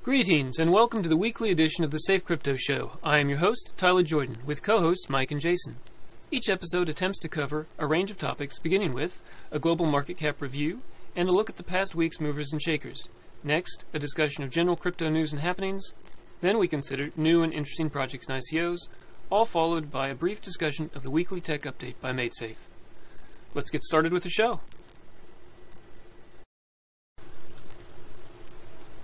Greetings, and welcome to the weekly edition of the Safe Crypto Show. I am your host, Tyler Jordan, with co-hosts Mike and Jason. Each episode attempts to cover a range of topics, beginning with a global market cap review and a look at the past week's movers and shakers. Next, a discussion of general crypto news and happenings. Then we consider new and interesting projects and ICOs, all followed by a brief discussion of the weekly tech update by maidsafe. Let's get started with the show.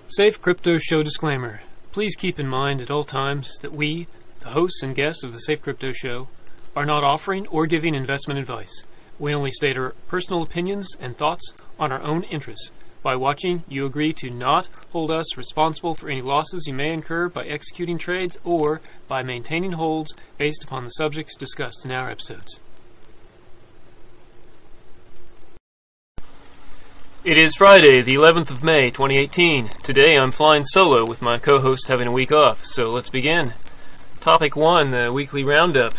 Safe Crypto Show disclaimer. Please keep in mind at all times that we, the hosts and guests of the Safe Crypto Show, are not offering or giving investment advice. We only state our personal opinions and thoughts on our own interests. By watching, you agree to not hold us responsible for any losses you may incur by executing trades or by maintaining holds based upon the subjects discussed in our episodes. It is Friday, the 11th of May, 2018. Today I'm flying solo with my co-host having a week off, so let's begin. Topic 1, the weekly roundup.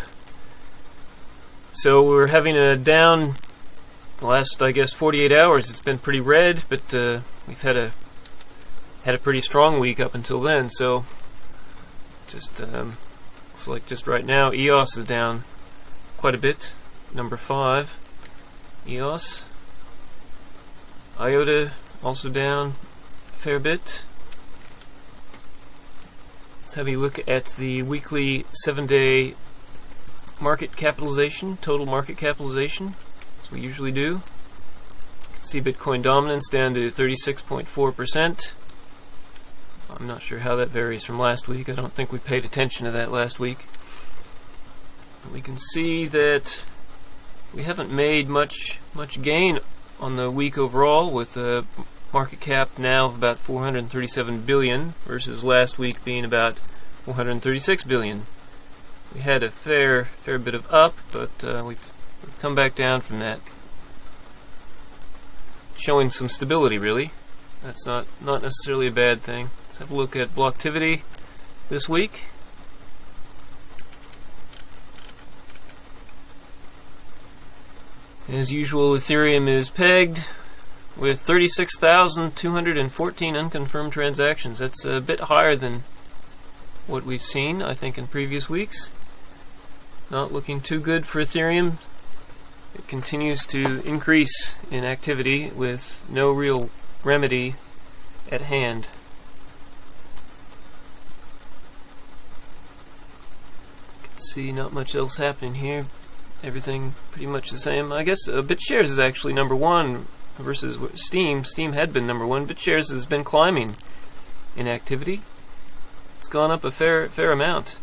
So we're having a down the last, 48 hours. It's been pretty red, but we've had a pretty strong week up until then, so just looks like just right now EOS is down quite a bit. Number 5, EOS. IOTA also down a fair bit. Let's have a look at the weekly 7-day market capitalization, total market capitalization, as we usually do. You can see Bitcoin dominance down to 36.4%. I'm not sure how that varies from last week. I don't think we paid attention to that last week. But we can see that we haven't made much gain on the week overall, with a market cap now of about 437 billion versus last week being about 436 billion. We had a fair bit of up, but we've come back down from that, showing some stability. Really, that's not necessarily a bad thing. Let's have a look at BlockTivity this week. As usual, Ethereum is pegged with 36,214 unconfirmed transactions. That's a bit higher than what we've seen, I think, in previous weeks. Not looking too good for Ethereum. It continues to increase in activity with no real remedy at hand. You can see not much else happening here. Everything pretty much the same. I guess BitShares is actually number 1 versus Steam. Steam had been number 1. BitShares has been climbing in activity. It's gone up a fair amount.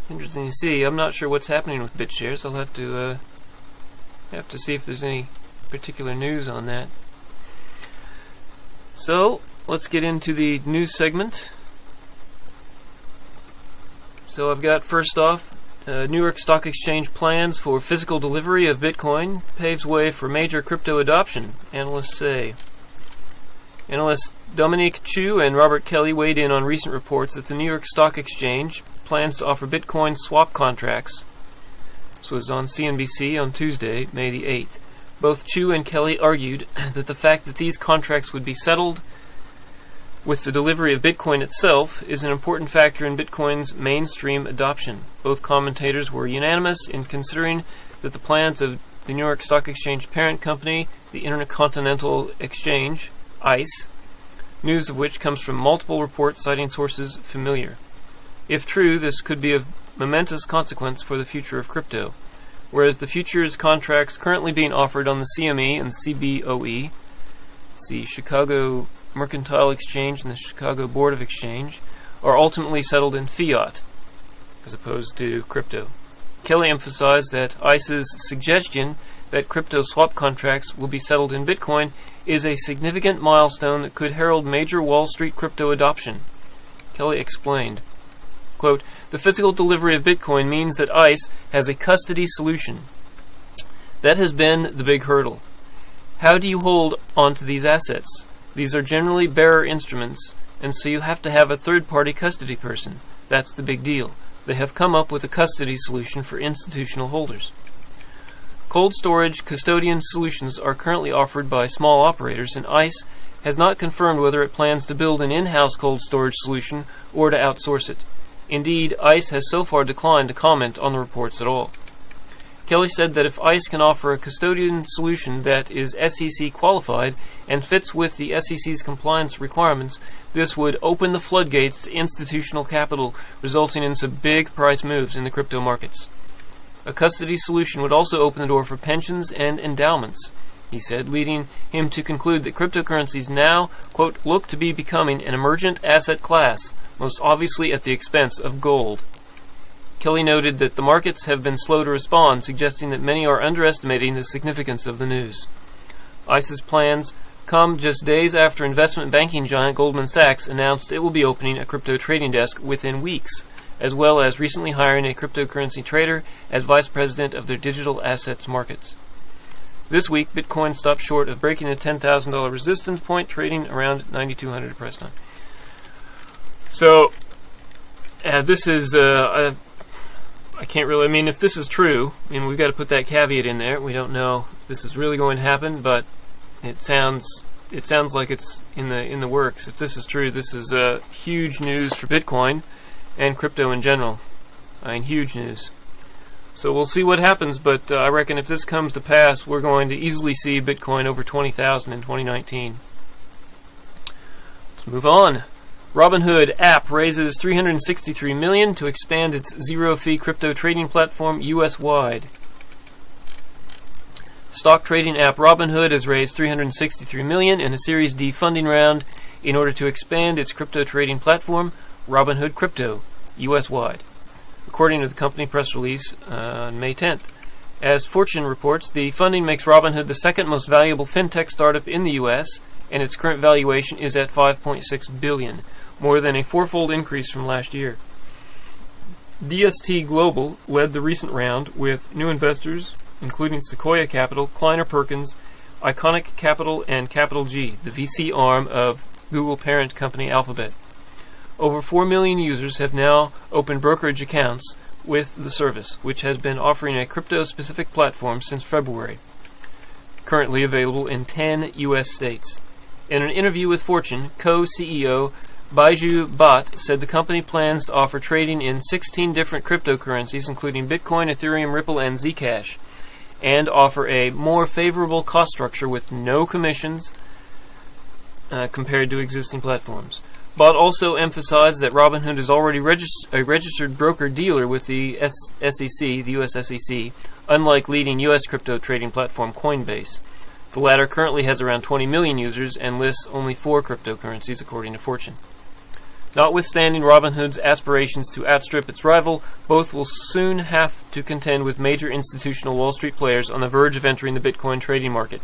It's interesting to see. I'm not sure what's happening with BitShares. I'll have to see if there's any particular news on that. So let's get into the news segment. So I've got, first off, New York Stock Exchange plans for physical delivery of Bitcoin paves way for major crypto adoption, analysts say. Analysts Dominique Chu and Robert Kelly weighed in on recent reports that the New York Stock Exchange plans to offer Bitcoin swap contracts. This was on CNBC on Tuesday, May the 8th. Both Chu and Kelly argued that the fact that these contracts would be settled with the delivery of Bitcoin itself is an important factor in Bitcoin's mainstream adoption. Both commentators were unanimous in considering that the plans of the New York Stock Exchange parent company, the Intercontinental Exchange, ICE, news of which comes from multiple reports citing sources familiar. If true, this could be of momentous consequence for the future of crypto. Whereas the futures contracts currently being offered on the CME and CBOE, the Chicago Mercantile Exchange and the Chicago Board of Exchange, are ultimately settled in fiat as opposed to crypto. Kelly emphasized that ICE's suggestion that crypto swap contracts will be settled in Bitcoin is a significant milestone that could herald major Wall Street crypto adoption. Kelly explained, quote, "The physical delivery of Bitcoin means that ICE has a custody solution. That has been the big hurdle. How do you hold onto these assets? These are generally bearer instruments, and so you have to have a third-party custody person. That's the big deal. They have come up with a custody solution for institutional holders. Cold storage custodian solutions are currently offered by small operators, and ICE has not confirmed whether it plans to build an in-house cold storage solution or to outsource it. Indeed, ICE has so far declined to comment on the reports at all. Kelly said that if ICE can offer a custodian solution that is SEC qualified and fits with the SEC's compliance requirements, this would open the floodgates to institutional capital, resulting in some big price moves in the crypto markets. A custody solution would also open the door for pensions and endowments, he said, leading him to conclude that cryptocurrencies now, quote, look to be becoming an emergent asset class, most obviously at the expense of gold. Kelly noted that the markets have been slow to respond, suggesting that many are underestimating the significance of the news. ICE's plans come just days after investment banking giant Goldman Sachs announced it will be opening a crypto trading desk within weeks, as well as recently hiring a cryptocurrency trader as vice president of their digital assets markets. This week, Bitcoin stopped short of breaking the $10,000 resistance point, trading around 9,200 at press time. So, this is... I can't really, I mean, if this is true, we've got to put that caveat in there. We don't know if this is really going to happen, but it sounds like it's in the works. If this is true, this is huge news for Bitcoin and crypto in general. I mean, huge news. So we'll see what happens, but I reckon if this comes to pass, we're going to easily see Bitcoin over 20,000 in 2019. Let's move on. Robinhood app raises $363 million to expand its zero-fee crypto trading platform US-wide. Stock trading app Robinhood has raised $363 million in a Series D funding round in order to expand its crypto trading platform, Robinhood Crypto, US-wide, according to the company press release on May 10th. As Fortune reports, the funding makes Robinhood the second most valuable fintech startup in the U.S., and its current valuation is at $5.6 billion, more than a fourfold increase from last year. DST Global led the recent round with new investors, including Sequoia Capital, Kleiner Perkins, Iconic Capital, and Capital G, the VC arm of Google parent company Alphabet. Over 4 million users have now opened brokerage accounts with the service, which has been offering a crypto-specific platform since February, currently available in 10 U.S. states. In an interview with Fortune, co-CEO Baiju Bhatt said the company plans to offer trading in 16 different cryptocurrencies, including Bitcoin, Ethereum, Ripple, and Zcash, and offer a more favorable cost structure with no commissions compared to existing platforms. Bhatt also emphasized that Robinhood is already a registered broker-dealer with the SEC, the U.S. SEC, unlike leading U.S. crypto trading platform Coinbase. The latter currently has around 20 million users and lists only 4 cryptocurrencies, according to Fortune. Notwithstanding Robinhood's aspirations to outstrip its rival, both will soon have to contend with major institutional Wall Street players on the verge of entering the Bitcoin trading market.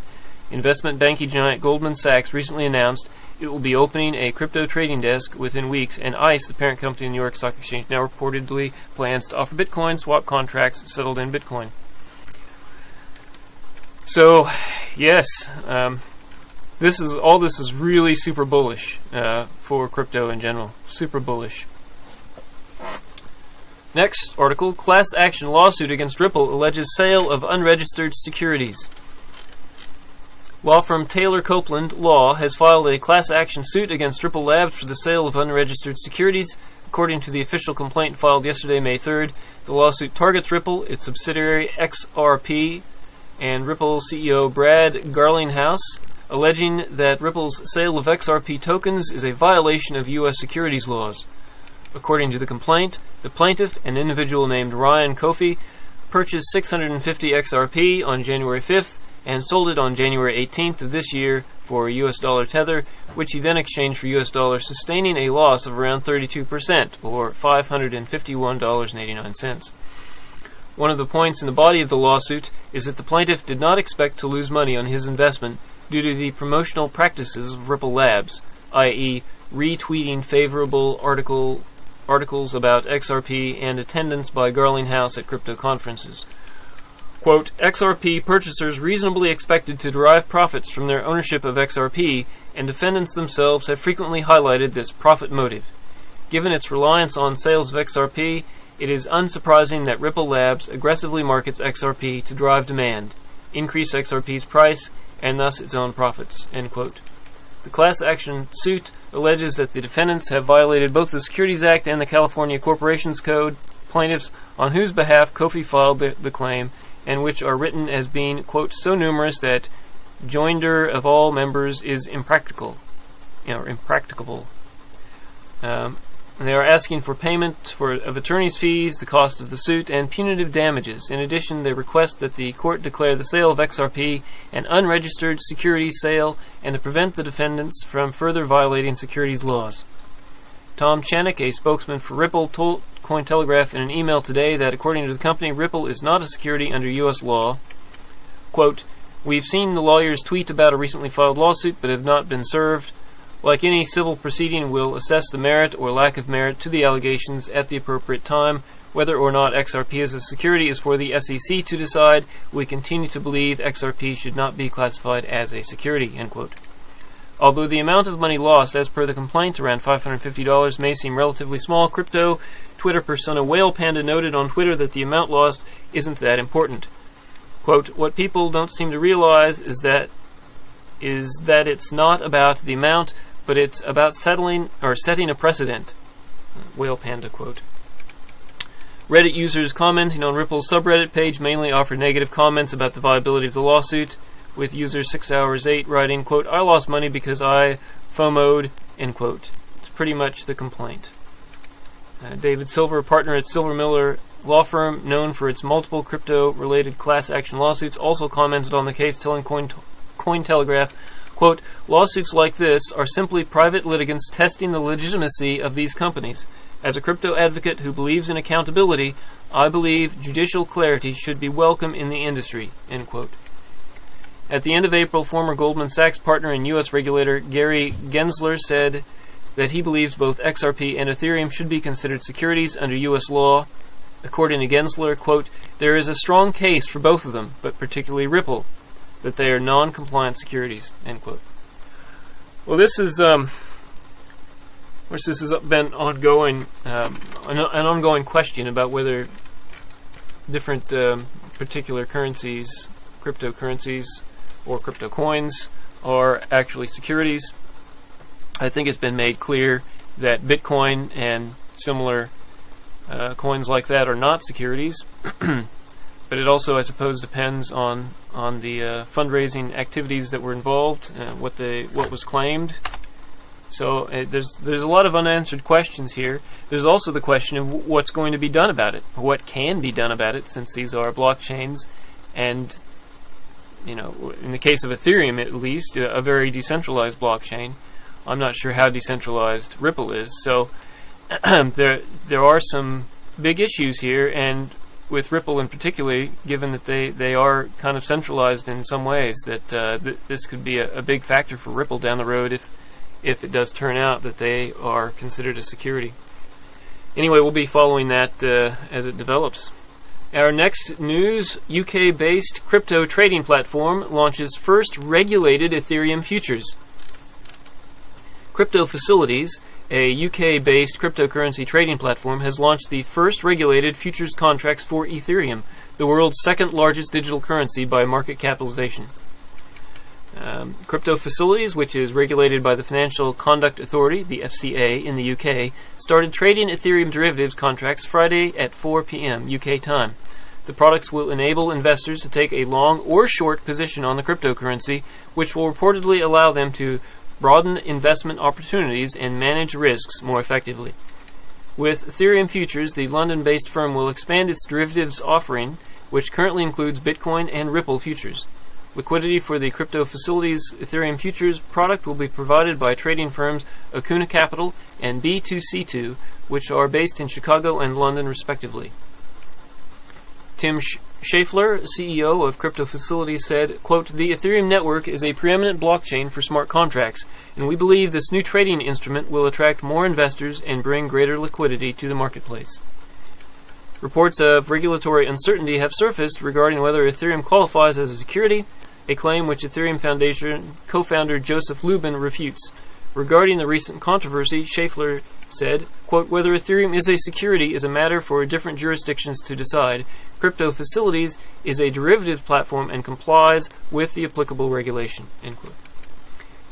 Investment banking giant Goldman Sachs recently announced it will be opening a crypto trading desk within weeks, and ICE, the parent company of the New York Stock Exchange, now reportedly plans to offer Bitcoin swap contracts settled in Bitcoin. So, yes, this is really super bullish for crypto in general. Super bullish. Next article: class action lawsuit against Ripple alleges sale of unregistered securities. Law firm Taylor Copeland Law has filed a class action suit against Ripple Labs for the sale of unregistered securities. According to the official complaint filed yesterday, May 3rd, the lawsuit targets Ripple, its subsidiary XRP, and Ripple CEO Brad Garlinghouse, alleging that Ripple's sale of XRP tokens is a violation of U.S. securities laws. According to the complaint, the plaintiff, an individual named Ryan Kofi, purchased 650 XRP on January 5th and sold it on January 18th of this year for a US dollar tether, which he then exchanged for US dollars, sustaining a loss of around 32%, or $551.89. One of the points in the body of the lawsuit is that the plaintiff did not expect to lose money on his investment due to the promotional practices of Ripple Labs, i.e. retweeting favorable articles about XRP and attendance by Garlinghouse at crypto conferences. Quote, XRP purchasers reasonably expected to derive profits from their ownership of XRP, and defendants themselves have frequently highlighted this profit motive. Given its reliance on sales of XRP, it is unsurprising that Ripple Labs aggressively markets XRP to drive demand, increase XRP's price, and thus its own profits. End quote. The class action suit alleges that the defendants have violated both the Securities Act and the California Corporations Code, plaintiffs on whose behalf Kofi filed the claim, and which are written as being, quote, so numerous that joinder of all members is impracticable. They are asking for payment of attorney's fees, the cost of the suit, and punitive damages. In addition, they request that the court declare the sale of XRP an unregistered securities sale and to prevent the defendants from further violating securities laws. Tom Chanik, a spokesman for Ripple, told Cointelegraph in an email today that according to the company, Ripple is not a security under U.S. law. Quote, we've seen the lawyers tweet about a recently filed lawsuit but have not been served. Like any civil proceeding, we'll assess the merit or lack of merit to the allegations at the appropriate time. Whether or not XRP is a security is for the SEC to decide. We continue to believe XRP should not be classified as a security, end quote. Although the amount of money lost, as per the complaint, around $550, may seem relatively small, crypto Twitter persona Whale Panda noted on Twitter that the amount lost isn't that important. Quote, what people don't seem to realize is that it's not about the amount, but it's about setting a precedent. Whale Panda quote. Reddit users commenting on Ripple's subreddit page mainly offered negative comments about the viability of the lawsuit, with user 6hours8 writing, quote, I lost money because I FOMO'd, end quote. It's pretty much the complaint. David Silver, a partner at Silver Miller law firm known for its multiple crypto-related class action lawsuits, also commented on the case, telling Cointelegraph, quote, lawsuits like this are simply private litigants testing the legitimacy of these companies. As a crypto advocate who believes in accountability, I believe judicial clarity should be welcome in the industry, end quote. At the end of April, former Goldman Sachs partner and U.S. regulator Gary Gensler said that he believes both XRP and Ethereum should be considered securities under U.S. law. According to Gensler, quote, there is a strong case for both of them, but particularly Ripple, that they are non-compliant securities, end quote. Well, this has been ongoing, an ongoing question about whether different particular currencies, cryptocurrencies, or crypto coins are actually securities. I think it's been made clear that Bitcoin and similar coins like that are not securities. But it also, I suppose, depends on the fundraising activities that were involved, what was claimed. So there's a lot of unanswered questions here. There's also the question of what's going to be done about it, what can be done about it, since these are blockchains, and in the case of Ethereum, at least, a very decentralized blockchain. I'm not sure how decentralized Ripple is. So there are some big issues here, and with Ripple in particular, given that they are kind of centralized in some ways, that this could be a big factor for Ripple down the road if it does turn out that they are considered a security. Anyway, we'll be following that as it develops. Our next news, UK-based crypto trading platform launches first regulated Ethereum futures. Crypto Facilities, a UK-based cryptocurrency trading platform, has launched the first regulated futures contracts for Ethereum, the world's second largest digital currency by market capitalization. Crypto Facilities, which is regulated by the Financial Conduct Authority, the FCA, in the UK, started trading Ethereum derivatives contracts Friday at 4 p.m. UK time. The products will enable investors to take a long or short position on the cryptocurrency, which will reportedly allow them to broaden investment opportunities and manage risks more effectively. With Ethereum Futures, the London-based firm will expand its derivatives offering, which currently includes Bitcoin and Ripple futures. Liquidity for the Crypto Facilities Ethereum Futures product will be provided by trading firms Akuna Capital and B2C2, which are based in Chicago and London respectively. Tim Schaeffler, CEO of Crypto Facilities, said, quote, the Ethereum network is a preeminent blockchain for smart contracts, and we believe this new trading instrument will attract more investors and bring greater liquidity to the marketplace. Reports of regulatory uncertainty have surfaced regarding whether Ethereum qualifies as a security, a claim which Ethereum Foundation co-founder Joseph Lubin refutes. Regarding the recent controversy, Schaeffler said, quote, whether Ethereum is a security is a matter for different jurisdictions to decide. Crypto Facilities is a derivatives platform and complies with the applicable regulation, end quote.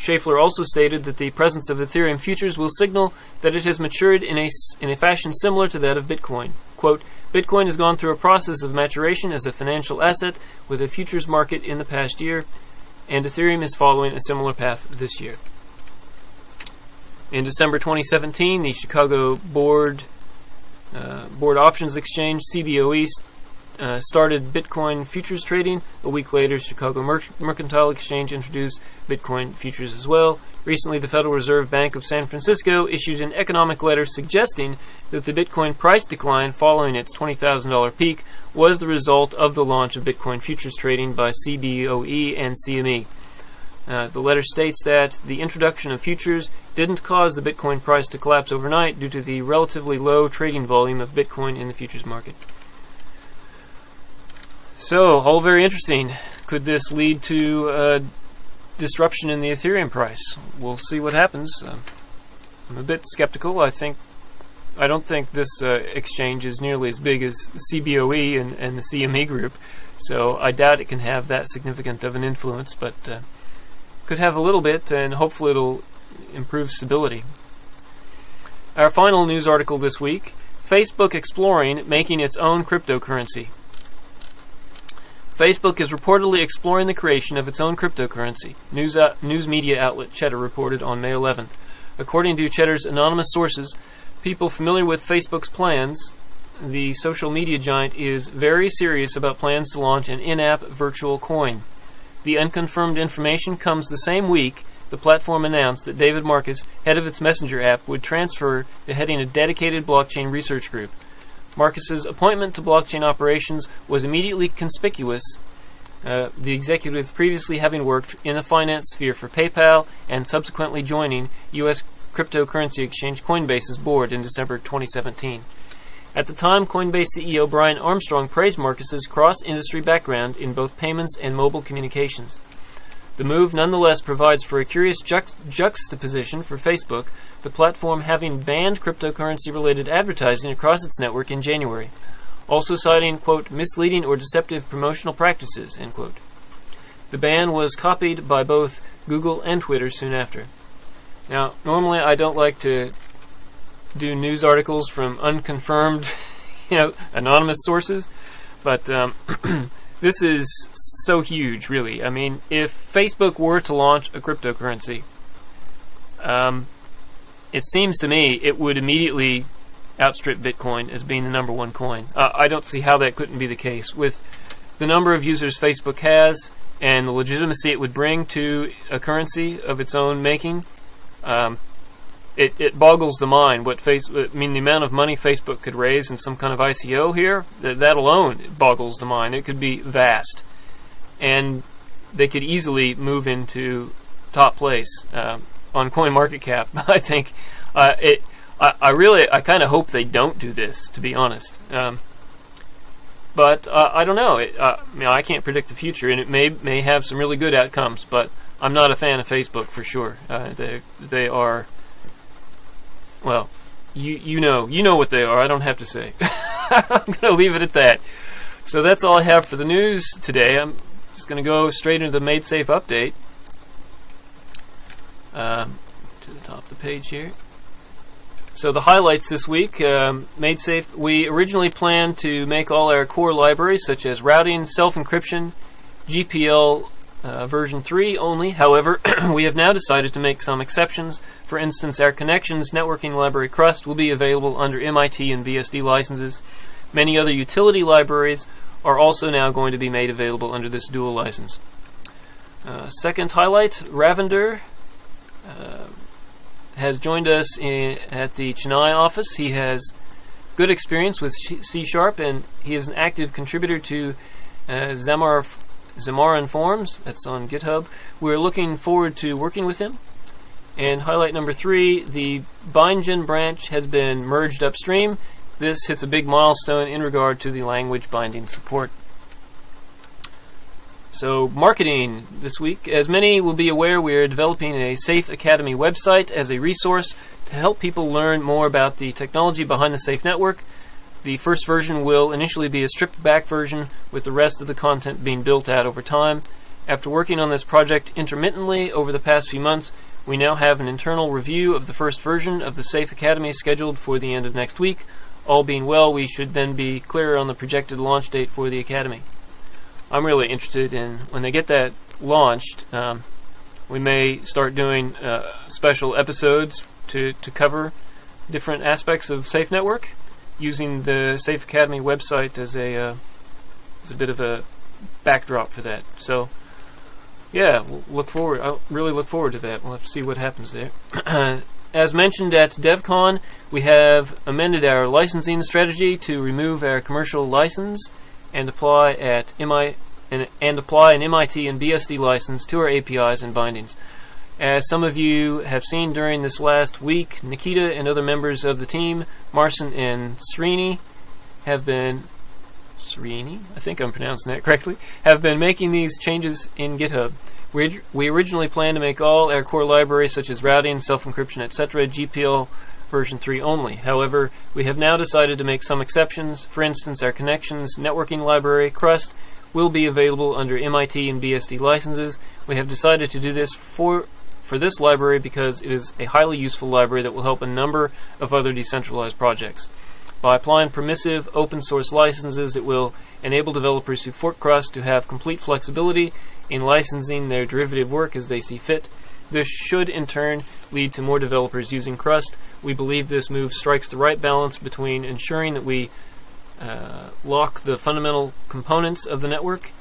Schaeffler also stated that the presence of Ethereum futures will signal that it has matured in a fashion similar to that of Bitcoin. Quote, Bitcoin has gone through a process of maturation as a financial asset with a futures market in the past year, and Ethereum is following a similar path this year. In December 2017, the Chicago Board Options Exchange, CBOE, started Bitcoin futures trading. A week later, Chicago Mercantile Exchange introduced Bitcoin futures as well. Recently, the Federal Reserve Bank of San Francisco issued an economic letter suggesting that the Bitcoin price decline following its $20,000 peak was the result of the launch of Bitcoin futures trading by CBOE and CME. The letter states that the introduction of futures didn't cause the Bitcoin price to collapse overnight due to the relatively low trading volume of Bitcoin in the futures market. So, all very interesting. Could this lead to disruption in the Ethereum price? We'll see what happens. I'm a bit skeptical. I don't think this exchange is nearly as big as CBOE and the CME group, so I doubt it can have that significant of an influence, but could have a little bit, and hopefully it'll improve stability. Our final news article this week, Facebook exploring making its own cryptocurrency. Facebook is reportedly exploring the creation of its own cryptocurrency, news media outlet Cheddar reported on May 11th. According to Cheddar's anonymous sources, people familiar with Facebook's plans, the social media giant is very serious about plans to launch an in-app virtual coin. The unconfirmed information comes the same week the platform announced that David Marcus, head of its Messenger app, would transfer to heading a dedicated blockchain research group. Marcus's appointment to blockchain operations was immediately conspicuous, the executive previously having worked in the finance sphere for PayPal and subsequently joining U.S. cryptocurrency exchange Coinbase's board in December 2017. At the time, Coinbase CEO Brian Armstrong praised Marcus's cross-industry background in both payments and mobile communications. The move nonetheless provides for a curious juxtaposition for Facebook, the platform having banned cryptocurrency-related advertising across its network in January, also citing, quote, misleading or deceptive promotional practices, end quote. The ban was copied by both Google and Twitter soon after. Now, normally I don't like to do news articles from unconfirmed, anonymous sources, but this is so huge, really. I mean, if Facebook were to launch a cryptocurrency, it seems to me it would immediately outstrip Bitcoin as being the number one coin. I don't see how that couldn't be the case. With the number of users Facebook has and the legitimacy it would bring to a currency of its own making, it boggles the mind the amount of money Facebook could raise in some kind of ICO here, that alone boggles the mind. It could be vast. And they could easily move into top place on CoinMarketCap. I think I kind of hope they don't do this, to be honest. But I don't know. I can't predict the future, and it may have some really good outcomes, but I'm not a fan of Facebook for sure. They are... Well, you know what they are. I don't have to say. I'm going to leave it at that. So that's all I have for the news today. I'm just going to go straight into the maidsafe update. To the top of the page here. So the highlights this week, maidsafe. We originally planned to make all our core libraries, such as routing, self-encryption, GPL version 3 only. However, we have now decided to make some exceptions. For instance, our connections networking library Crust will be available under MIT and BSD licenses. Many other utility libraries are also now going to be made available under this dual license. Second highlight, Ravender has joined us at the Chennai office. He has good experience with C#, and he is an active contributor to Xamarin Forms. That's on GitHub. We're looking forward to working with him. And highlight number 3, the Bindgen branch has been merged upstream. This hits a big milestone in regard to the language binding support. So, marketing this week. As many will be aware, we are developing a Safe Academy website as a resource to help people learn more about the technology behind the Safe network. The first version will initially be a stripped back version, with the rest of the content being built out over time. After working on this project intermittently over the past few months, we now have an internal review of the first version of the Safe Academy scheduled for the end of next week. All being well, we should then be clear on the projected launch date for the Academy. I'm really interested in, when they get that launched, we may start doing special episodes to cover different aspects of Safe Network, using the Safe Academy website as a bit of a backdrop for that. So, yeah, I'll really look forward to that. We'll have to see what happens there. As mentioned at DevCon, we have amended our licensing strategy to remove our commercial license and apply an MIT and BSD license to our APIs and bindings. As some of you have seen during this last week, Nikita and other members of the team, Marcin and Srini, I think I'm pronouncing that correctly, have been making these changes in GitHub. We originally planned to make all our core libraries such as routing, self-encryption, etc. GPL version 3 only. However, we have now decided to make some exceptions. For instance, our connections networking library, Crust, will be available under MIT and BSD licenses. We have decided to do this for this library because it is a highly useful library that will help a number of other decentralized projects. By applying permissive open source licenses, it will enable developers who fork Crust to have complete flexibility in licensing their derivative work as they see fit. This should in turn lead to more developers using Crust. We believe this move strikes the right balance between ensuring that we lock the fundamental components of the network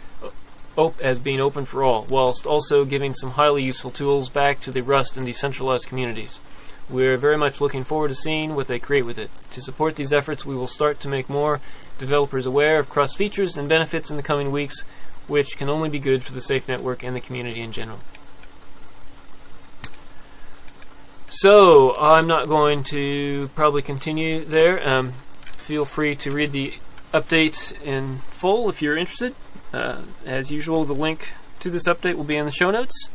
as being open for all, whilst also giving some highly useful tools back to the Rust and decentralized communities. We're very much looking forward to seeing what they create with it. To support these efforts, we will start to make more developers aware of Crust features and benefits in the coming weeks, which can only be good for the Safe Network and the community in general. So, I'm not going to probably continue there. Feel free to read the update in full if you're interested. As usual, the link to this update will be in the show notes.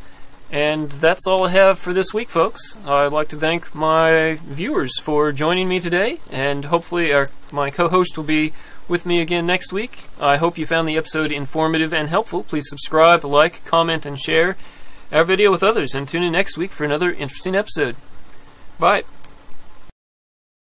And that's all I have for this week, folks. I'd like to thank my viewers for joining me today, and hopefully my co-host will be with me again next week. I hope you found the episode informative and helpful. Please subscribe, like, comment, and share our video with others, and tune in next week for another interesting episode. Bye.